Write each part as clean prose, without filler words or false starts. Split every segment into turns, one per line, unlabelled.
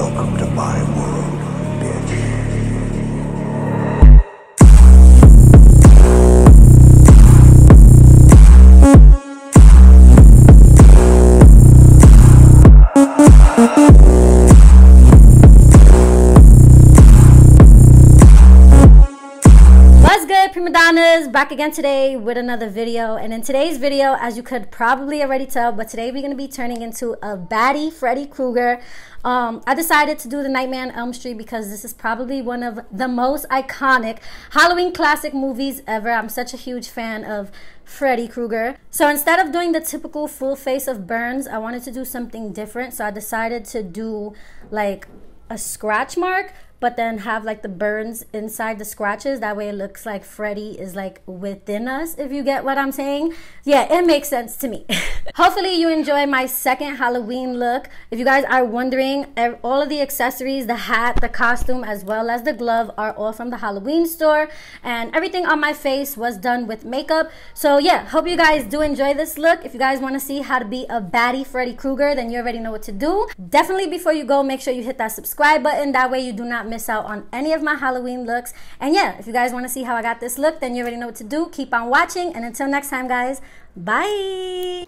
Welcome to my world, bitch.
What's good, prima donnas? Back again today with another video. And in today's video, as you could probably already tell, but today we're going to be turning into a baddie Freddy Krueger. I decided to do the Nightmare on Elm Street because this is probably one of the most iconic Halloween classic movies ever. I'm such a huge fan of Freddy Krueger. So instead of doing the typical full face of burns, I wanted to do something different. So I decided to do like a scratch mark, but then have like the burns inside the scratches. That way it looks like Freddy is like within us, if you get what I'm saying. Yeah, it makes sense to me. Hopefully you enjoy my second Halloween look. If you guys are wondering, all of the accessories, the hat, the costume, as well as the glove are all from the Halloween store. And everything on my face was done with makeup. So yeah, hope you guys do enjoy this look. If you guys want to see how to be a baddie Freddy Krueger, then you already know what to do. Definitely before you go, make sure you hit that subscribe button. That way you do not miss out on any of my Halloween looks. And yeah, if you guys want to see how I got this look, then you already know what to do. Keep on watching, and until next time, guys, bye.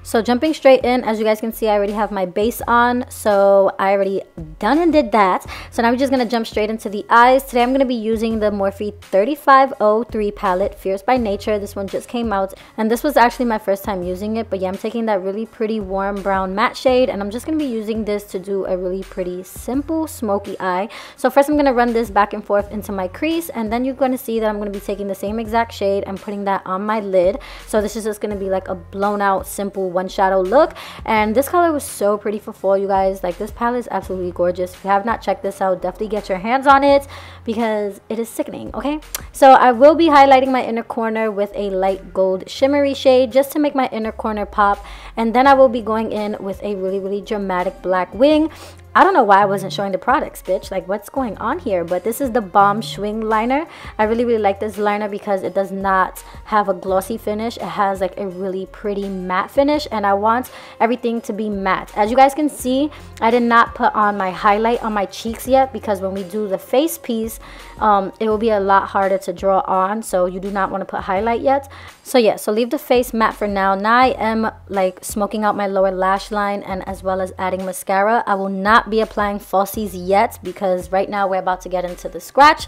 So jumping straight in, as you guys can see, I already have my base on, so I already done and did that. So now we're just going to jump straight into the eyes. Today I'm going to be using the Morphe 3503 palette, Fierce by Nature. This one just came out, and this was actually my first time using it. But yeah, I'm taking that really pretty warm brown matte shade, and I'm just going to be using this to do a really pretty simple smoky eye. So first I'm going to run this back and forth into my crease, and then you're going to see that I'm going to be taking the same exact shade and putting that on my lid. So this is just going to be like a blown out simple one shadow look, and this color was so pretty for fall, you guys. Like, this palette is absolutely gorgeous. If you have not checked this out, definitely get your hands on it because it is sickening. Okay, so I will be highlighting my inner corner with a light gold shimmery shade just to make my inner corner pop, and then I will be going in with a really dramatic black wing. I don't know why I wasn't showing the products, bitch. Like, what's going on here? But this is the Balm Shwing liner. I really like this liner because it does not have a glossy finish. It has like a really pretty matte finish, and I want everything to be matte. As you guys can see, I did not put on my highlight on my cheeks yet because when we do the face piece, it will be a lot harder to draw on, so you do not want to put highlight yet. So yeah, so leave the face matte for now. Now I am like smoking out my lower lash line and as well as adding mascara. I will not be applying falsies yet because right now we're about to get into the scratch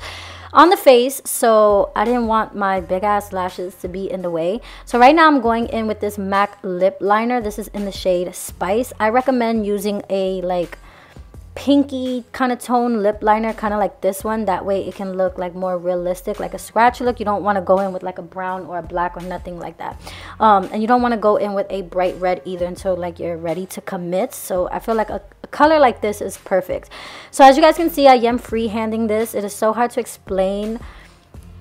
on the face, so I didn't want my big ass lashes to be in the way. So right now I'm going in with this MAC lip liner. This is in the shade Spice. I recommend using a like pinky kind of tone lip liner, kind of like this one. That way it can look like more realistic, like a scratch look. You don't want to go in with like a brown or a black or nothing like that, and you don't want to go in with a bright red either until like you're ready to commit. So I feel like a color like this is perfect. So as you guys can see, I am freehanding this. It is so hard to explain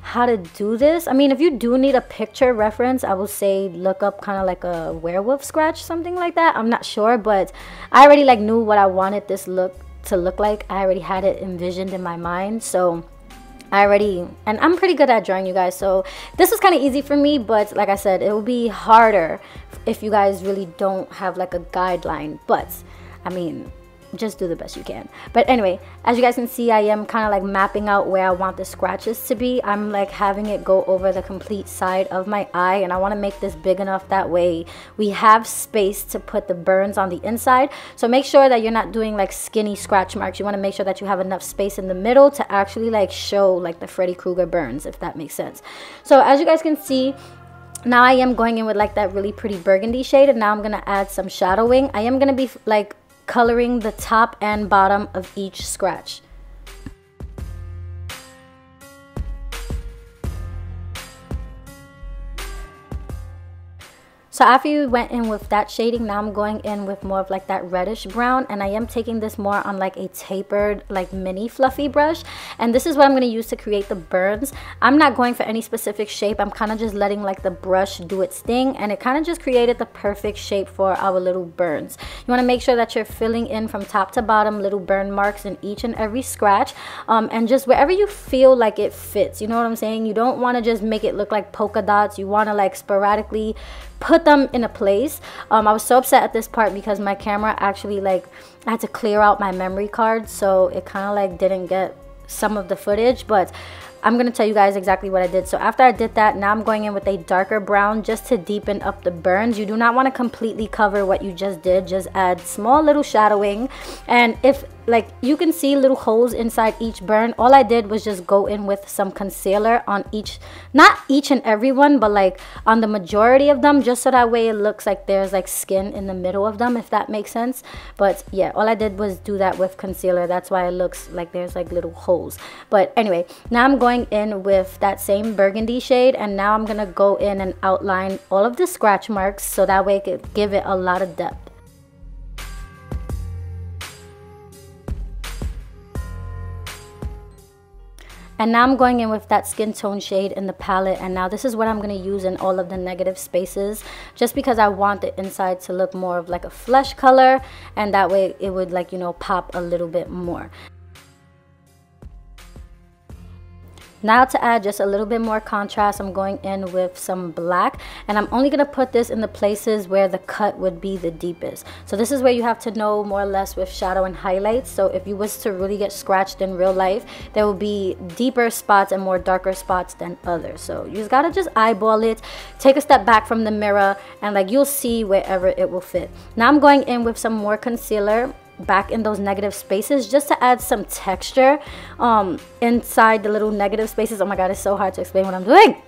how to do this. I mean, if you do need a picture reference, I will say look up kind of like a werewolf scratch, something like that. I'm not sure, but I already like knew what I wanted this look to look like. I already had it envisioned in my mind, so and I'm pretty good at drawing, you guys, so this was kind of easy for me. But like I said, it will be harder if you guys really don't have like a guideline. But I mean, just do the best you can. But anyway, as you guys can see, I am kind of like mapping out where I want the scratches to be. I'm like having it go over the complete side of my eye, and I want to make this big enough that way we have space to put the burns on the inside. So make sure that you're not doing like skinny scratch marks. You want to make sure that you have enough space in the middle to actually like show like the Freddy Krueger burns, if that makes sense. So as you guys can see, now I am going in with like that really pretty burgundy shade, and now I'm gonna add some shadowing. I am gonna be like coloring the top and bottom of each scratch. So after you went in with that shading, now I'm going in with more of like that reddish brown, and I am taking this more on like a tapered like mini fluffy brush, and this is what I'm going to use to create the burns. I'm not going for any specific shape. I'm kind of just letting like the brush do its thing, and it kind of just created the perfect shape for our little burns. You want to make sure that you're filling in from top to bottom little burn marks in each and every scratch, and just wherever you feel like it fits, you know what I'm saying? You don't want to just make it look like polka dots. You want to like sporadically put them in a place. I was so upset at this part because my camera actually, like, I had to clear out my memory card, so it kind of like didn't get some of the footage, but I'm gonna tell you guys exactly what I did. So after I did that, now I'm going in with a darker brown just to deepen up the burns. You do not want to completely cover what you just did. Just add small little shadowing, and if like you can see little holes inside each burn, all I did was just go in with some concealer on each, not each and every one, but like on the majority of them, just so that way it looks like there's like skin in the middle of them, if that makes sense. But yeah, all I did was do that with concealer. That's why it looks like there's like little holes. But anyway, now I'm going in with that same burgundy shade, and now I'm gonna go in and outline all of the scratch marks so that way it could give it a lot of depth. And now I'm going in with that skin tone shade in the palette, and now this is what I'm going to use in all of the negative spaces, just because I want the inside to look more of like a flesh color, and that way it would, like, you know, pop a little bit more. Now to add just a little bit more contrast, I'm going in with some black, and I'm only going to put this in the places where the cut would be the deepest. So this is where you have to know more or less with shadow and highlights. So if you was to really get scratched in real life, there will be deeper spots and more darker spots than others. So you just got to just eyeball it, take a step back from the mirror, and like you'll see wherever it will fit. Now I'm going in with some more concealer back in those negative spaces just to add some texture inside the little negative spaces. Oh my god, it's so hard to explain what I'm doing.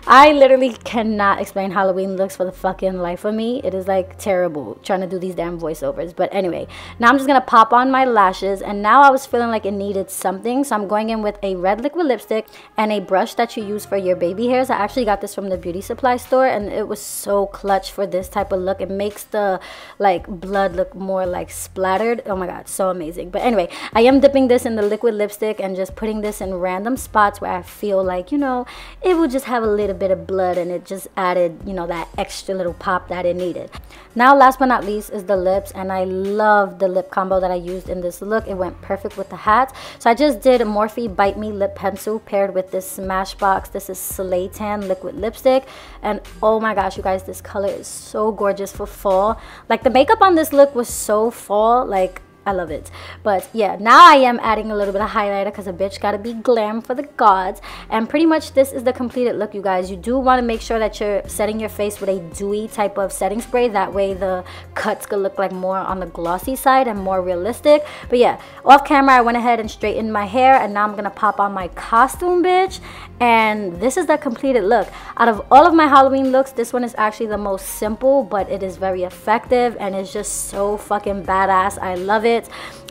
I literally cannot explain Halloween looks for the fucking life of me. It is like terrible trying to do these damn voiceovers. But anyway, now I'm just gonna pop on my lashes, and now I was feeling like it needed something, so I'm going in with a red liquid lipstick and a brush that you use for your baby hairs. I actually got this from the beauty supply store, and it was so clutch for this type of look. It makes the like blood look more like splattered. Oh my god, so amazing. But anyway, I am dipping this in the liquid lipstick and just putting this in random spots where I feel like, you know, it would just have a little bit of blood, and it just added, you know, that extra little pop that it needed. Now last but not least is the lips, and I love the lip combo that I used in this look. It went perfect with the hat. So I just did a Morphe Bite Me lip pencil paired with this Smashbox. This is Slay Tan liquid lipstick, and oh my gosh, you guys, this color is so gorgeous for fall. Like the makeup on this look was so fall, like I love it. But yeah, now I am adding a little bit of highlighter because a bitch gotta be glam for the gods. And pretty much this is the completed look, you guys. You do want to make sure that you're setting your face with a dewy type of setting spray. That way the cuts could look like more on the glossy side and more realistic. But yeah, off camera I went ahead and straightened my hair, and now I'm gonna pop on my costume, bitch. And this is the completed look. Out of all of my Halloween looks, this one is actually the most simple, but it is very effective, and it's just so fucking badass. I love it.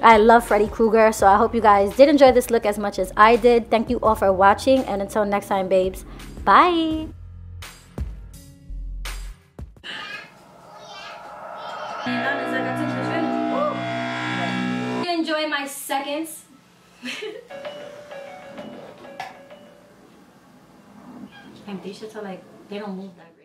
I love Freddy Krueger, so I hope you guys did enjoy this look as much as I did. Thank you all for watching, and until next time, babes, bye. Enjoy my seconds. And these shits are like, they don't move that